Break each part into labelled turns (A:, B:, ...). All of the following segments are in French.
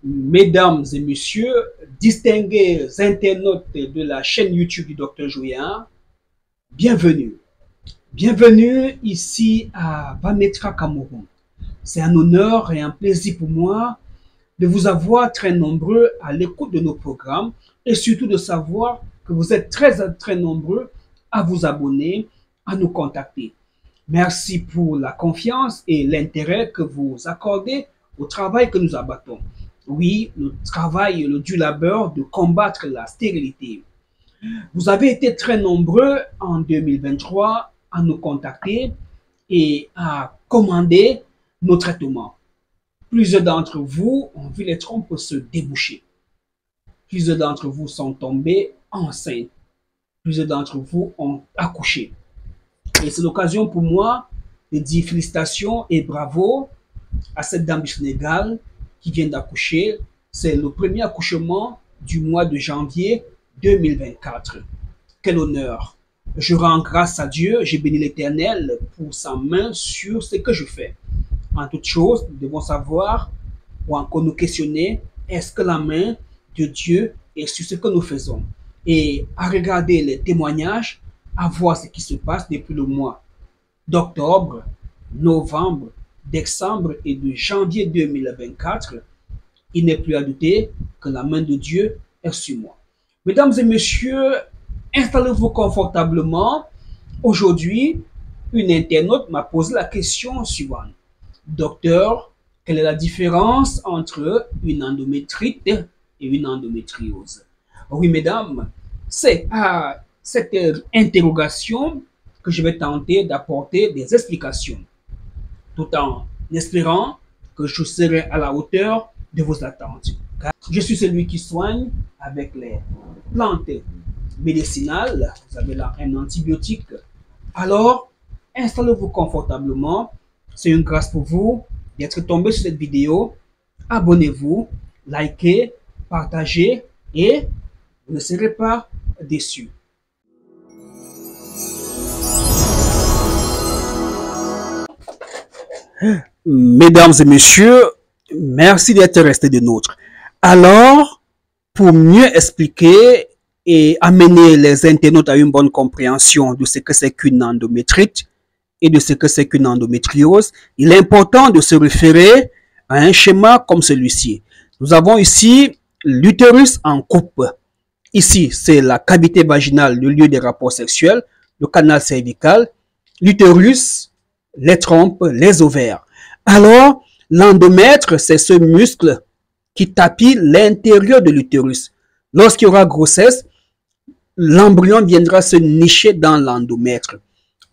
A: Mesdames et messieurs, distingués internautes de la chaîne YouTube du Dr Jouya, bienvenue. Bienvenue ici à Bametra, Cameroun. C'est un honneur et un plaisir pour moi de vous avoir très nombreux à l'écoute de nos programmes et surtout de savoir que vous êtes très nombreux à vous abonner, à nous contacter. Merci pour la confiance et l'intérêt que vous accordez au travail que nous abattons. Oui, le travail et le dur labeur de combattre la stérilité. Vous avez été très nombreux en 2023 à nous contacter et à commander nos traitements. Plusieurs d'entre vous ont vu les trompes se déboucher. Plusieurs d'entre vous sont tombés enceintes. Plusieurs d'entre vous ont accouché. Et c'est l'occasion pour moi de dire félicitations et bravo à cette dame du Sénégal qui vient d'accoucher. C'est le premier accouchement du mois de janvier 2024. Quel honneur! Je rends grâce à Dieu, j'ai béni l'Éternel pour sa main sur ce que je fais. En toute chose, nous devons savoir ou encore nous questionner, est-ce que la main de Dieu est sur ce que nous faisons? Et à regarder les témoignages, à voir ce qui se passe depuis le mois d'octobre, novembre, décembre et de janvier 2024, il n'est plus à douter que la main de Dieu est sur moi. Mesdames et messieurs, installez-vous confortablement. Aujourd'hui, une internaute m'a posé la question suivante. Docteur, quelle est la différence entre une endométrite et une endométriose? Oui, mesdames, c'est à cette interrogation que je vais tenter d'apporter des explications, tout en espérant que je serai à la hauteur de vos attentes. Car je suis celui qui soigne avec les plantes médicinales. Vous avez là un antibiotique. Alors, installez-vous confortablement. C'est une grâce pour vous d'être tombé sur cette vidéo. Abonnez-vous, likez, partagez et vous ne serez pas déçus. Mesdames et messieurs, merci d'être restés des nôtres. Alors, pour mieux expliquer et amener les internautes à une bonne compréhension de ce que c'est qu'une endométrite et de ce que c'est qu'une endométriose, il est important de se référer à un schéma comme celui-ci. Nous avons ici l'utérus en coupe. Ici, c'est la cavité vaginale, le lieu des rapports sexuels, le canal cervical, l'utérus, les trompes, les ovaires. Alors, l'endomètre, c'est ce muscle qui tapit l'intérieur de l'utérus. Lorsqu'il y aura grossesse, l'embryon viendra se nicher dans l'endomètre.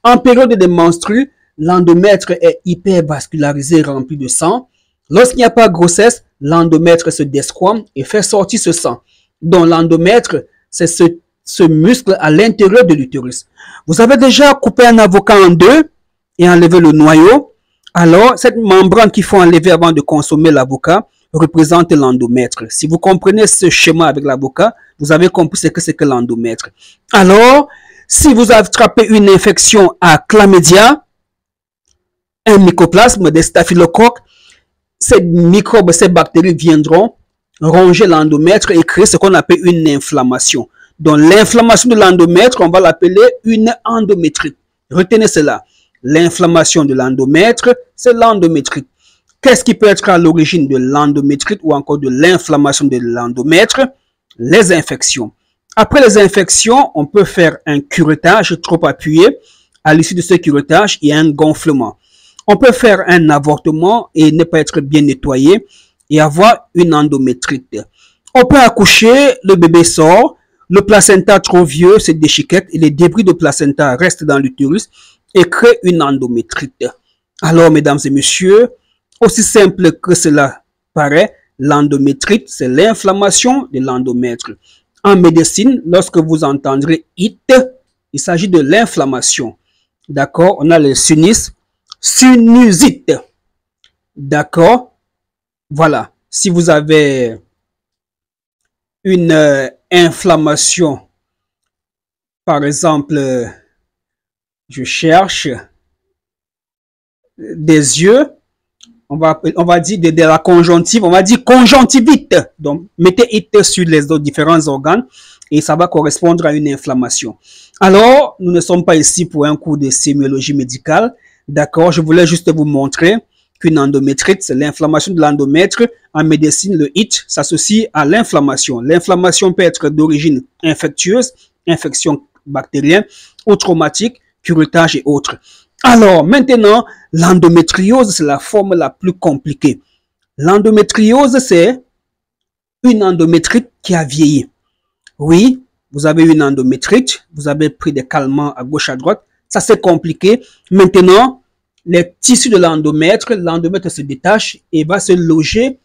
A: En période de menstrue, l'endomètre est hypervascularisé, rempli de sang. Lorsqu'il n'y a pas de grossesse, l'endomètre se desquame et fait sortir ce sang. Donc l'endomètre, c'est ce muscle à l'intérieur de l'utérus. Vous avez déjà coupé un avocat en deux et enlevé le noyau. Alors, cette membrane qu'il faut enlever avant de consommer l'avocat représente l'endomètre. Si vous comprenez ce schéma avec l'avocat, vous avez compris ce que c'est que l'endomètre. Alors, si vous attrapez une infection à chlamydia, un mycoplasme, des staphylocoques, ces microbes, ces bactéries viendront ronger l'endomètre et créer ce qu'on appelle une inflammation. Donc, l'inflammation de l'endomètre, on va l'appeler une endométrite. Retenez cela. L'inflammation de l'endomètre, c'est l'endométrite. Qu'est-ce qui peut être à l'origine de l'endométrite ou encore de l'inflammation de l'endomètre? Les infections. Après les infections, on peut faire un curettage trop appuyé. À l'issue de ce curettage, il y a un gonflement. On peut faire un avortement et ne pas être bien nettoyé et avoir une endométrite. On peut accoucher, le bébé sort, le placenta trop vieux se déchiquette et les débris de placenta restent dans l'utérus et créent une endométrite. Alors, mesdames et messieurs, aussi simple que cela paraît, l'endométrite, c'est l'inflammation de l'endomètre. En médecine, lorsque vous entendrez it, il s'agit de l'inflammation. D'accord? On a le sinusite. D'accord? Voilà. Si vous avez une inflammation, par exemple, je cherche des yeux, on va dire de la conjonctive, on va dire conjonctivite. Donc, mettez it sur les différents organes et ça va correspondre à une inflammation. Alors, nous ne sommes pas ici pour un cours de sémiologie médicale. D'accord, je voulais juste vous montrer qu'une endométrite, c'est l'inflammation de l'endomètre. En médecine, le it s'associe à l'inflammation. L'inflammation peut être d'origine infectieuse, infection bactérienne, ou traumatique, curettage et autres. Alors, maintenant, l'endométriose, c'est la forme la plus compliquée. L'endométriose, c'est une endométrite qui a vieilli. Oui, vous avez une endométrite, vous avez pris des calmants à gauche, à droite. Ça, c'est compliqué. Maintenant, les tissus de l'endomètre se détache et va se loger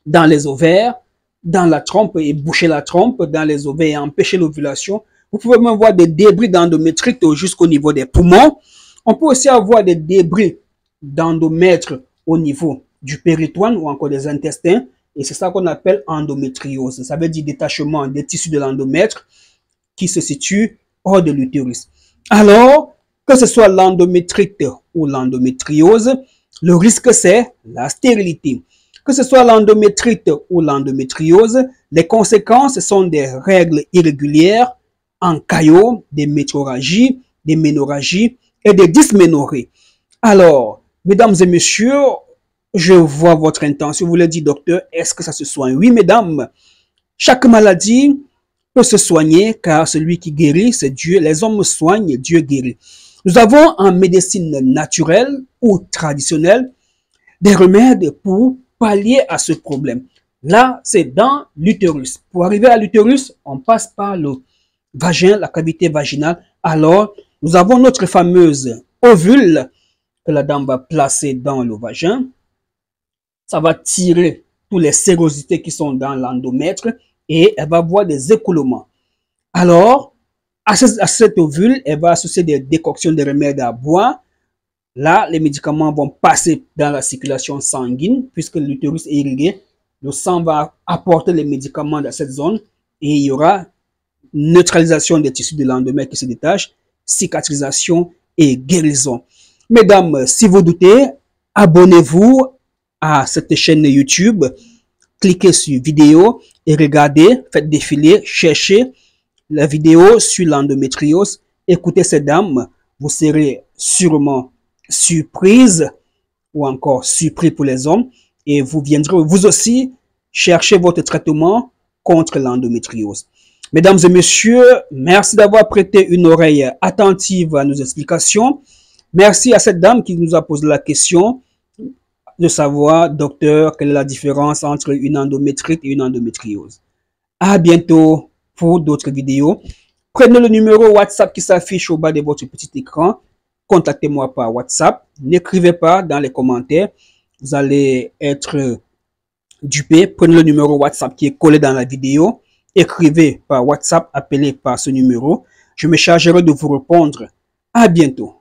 A: dans les ovaires, dans la trompe et boucher la trompe, dans les ovaires et empêcher l'ovulation. Vous pouvez même voir des débris d'endométrite jusqu'au niveau des poumons. On peut aussi avoir des débris d'endomètre au niveau du péritoine ou encore des intestins. Et c'est ça qu'on appelle endométriose. Ça veut dire détachement des tissus de l'endomètre qui se situe hors de l'utérus. Alors, que ce soit l'endométrite ou l'endométriose, le risque c'est la stérilité. Que ce soit l'endométrite ou l'endométriose, les conséquences sont des règles irrégulières, en caillot, des métrorragies, des ménorrhagies et des dysménorrhées. Alors, mesdames et messieurs, je vois votre intention. Vous voulez dire, docteur, est-ce que ça se soigne? Oui, mesdames, chaque maladie peut se soigner car celui qui guérit, c'est Dieu. Les hommes soignent, Dieu guérit. Nous avons en médecine naturelle ou traditionnelle des remèdes pour pallier à ce problème. Là, c'est dans l'utérus. Pour arriver à l'utérus, on passe par le vagin, la cavité vaginale. Alors, nous avons notre fameuse ovule que la dame va placer dans le vagin. Ça va tirer toutes les sérosités qui sont dans l'endomètre et elle va avoir des écoulements. Alors, à cet ovule, elle va associer des décoctions de remèdes à boire. Là, les médicaments vont passer dans la circulation sanguine puisque l'utérus est irrigué. Le sang va apporter les médicaments dans cette zone et il y aura neutralisation des tissus de l'endomètre qui se détachent, cicatrisation et guérison. Mesdames, si vous doutez, abonnez-vous à cette chaîne YouTube, cliquez sur vidéo et regardez, faites défiler, cherchez la vidéo sur l'endométriose, écoutez ces dames, vous serez sûrement surprise ou encore surpris pour les hommes et vous viendrez vous aussi chercher votre traitement contre l'endométriose. Mesdames et messieurs, merci d'avoir prêté une oreille attentive à nos explications. Merci à cette dame qui nous a posé la question de savoir, docteur, quelle est la différence entre une endométrite et une endométriose. À bientôt pour d'autres vidéos. Prenez le numéro WhatsApp qui s'affiche au bas de votre petit écran. Contactez-moi par WhatsApp. N'écrivez pas dans les commentaires. Vous allez être dupé. Prenez le numéro WhatsApp qui est collé dans la vidéo. Écrivez par WhatsApp, appelez par ce numéro. Je me chargerai de vous répondre. À bientôt.